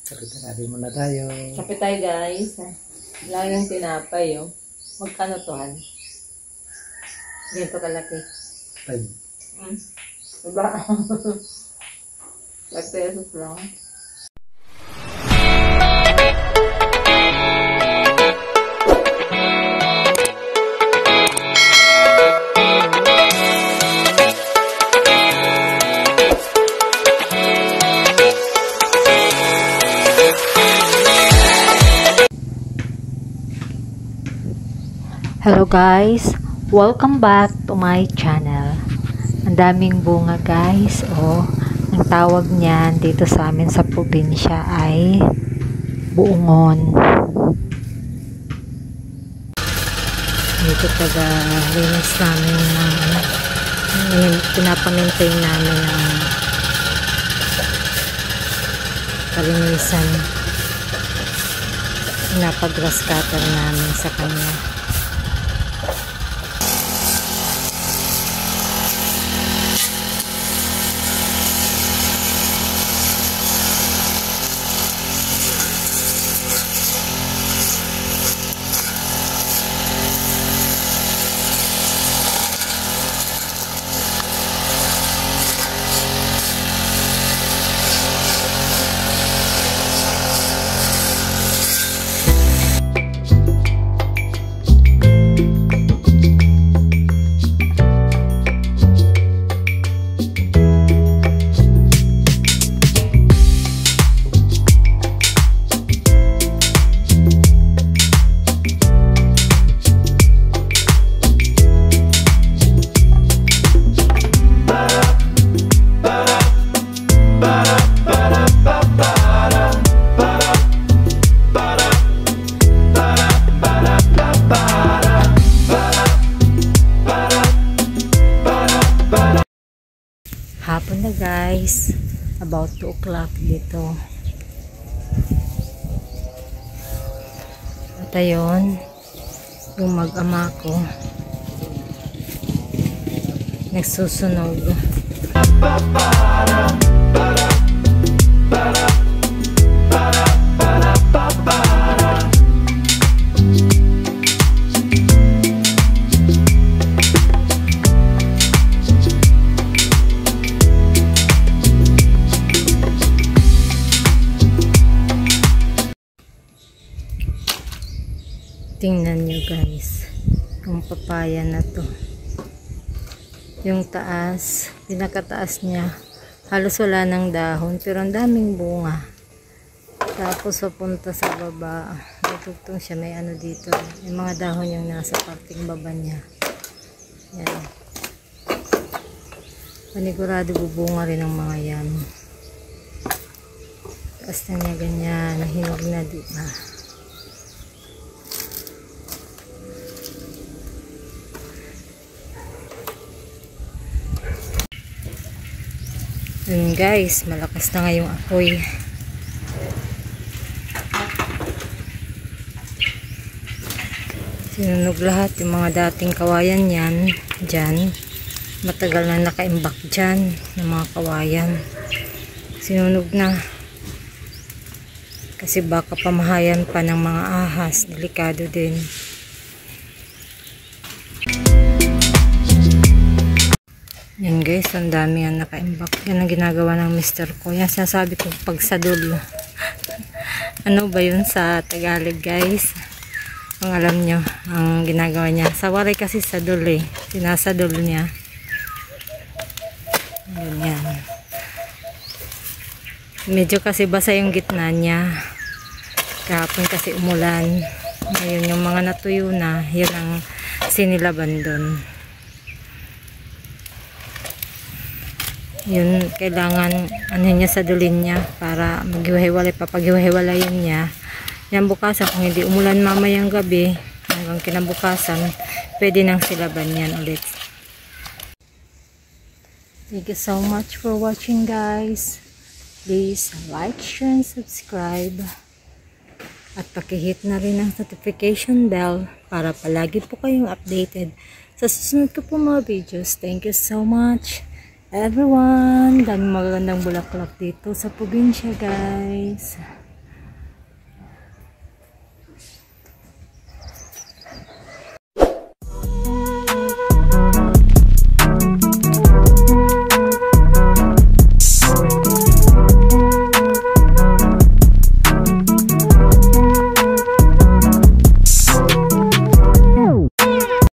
Kape muna tayo. Kape tayo guys. Lang yung tinapay oh. Magkano to han? Ganito kalaki. 5. Diba? 5 pesos lang. Hello guys, welcome back to my channel. Ang daming bunga guys. Ang tawag niyan dito sa amin sa probinsya ay buungon. Dito taga linis namin ng pinapamintay namin ng kalinisan. Pinapag-grass cutter namin sa kanya. Hapon na guys, about 2 o'clock dito. At ayun, yung mag-ama ko nagsusunog. Tingnan nyo guys, yung papaya na to. Yung taas, pinakataas niya, halos wala ng dahon, pero ang daming bunga. Tapos papunta sa baba, natugtong siya, may ano dito, yung mga dahon yung nasa parting baba niya. Yan. Panigurado bubunga rin ang mga yan. Taas na niya ganyan, nahinog na diba. Yun guys, malakas na nga yung apoy. Sinunog lahat yung mga dating kawayan yan dyan. Matagal na nakaimbak dyan ng mga kawayan. Sinunog na. Kasi baka pamahayan pa ng mga ahas. Delikado din. Yan guys, ang dami yan nakaimbak. Yan ang ginagawa ng mister ko. Yan sinasabi ko pagsadol. Ano ba yun sa Tagalog guys? Kung alam nyo, ang ginagawa niya. Sa waray kasi sadol eh. Sinasadol niya. Ganyan. Medyo kasi basa yung gitna niya. Kahapon kasi umulan. Ngayon yung mga natuyo na, yun ang sinilaban doon. Yun, kailangan ano niya sa dulin niya para maghiwa-hiwalay, papaghiwa-hiwalayin niya. Yan bukasan, kung hindi umulan mamayang gabi hanggang kinabukasan, pwede nang silaban yan ulit. Thank you so much for watching guys. Please like, share, and subscribe. At pakihit na rin ang notification bell para palagi po kayong updated sa susunod ko po mga videos. Thank you so much everyone. Daming magagandang bulaklak dito sa probinsya guys.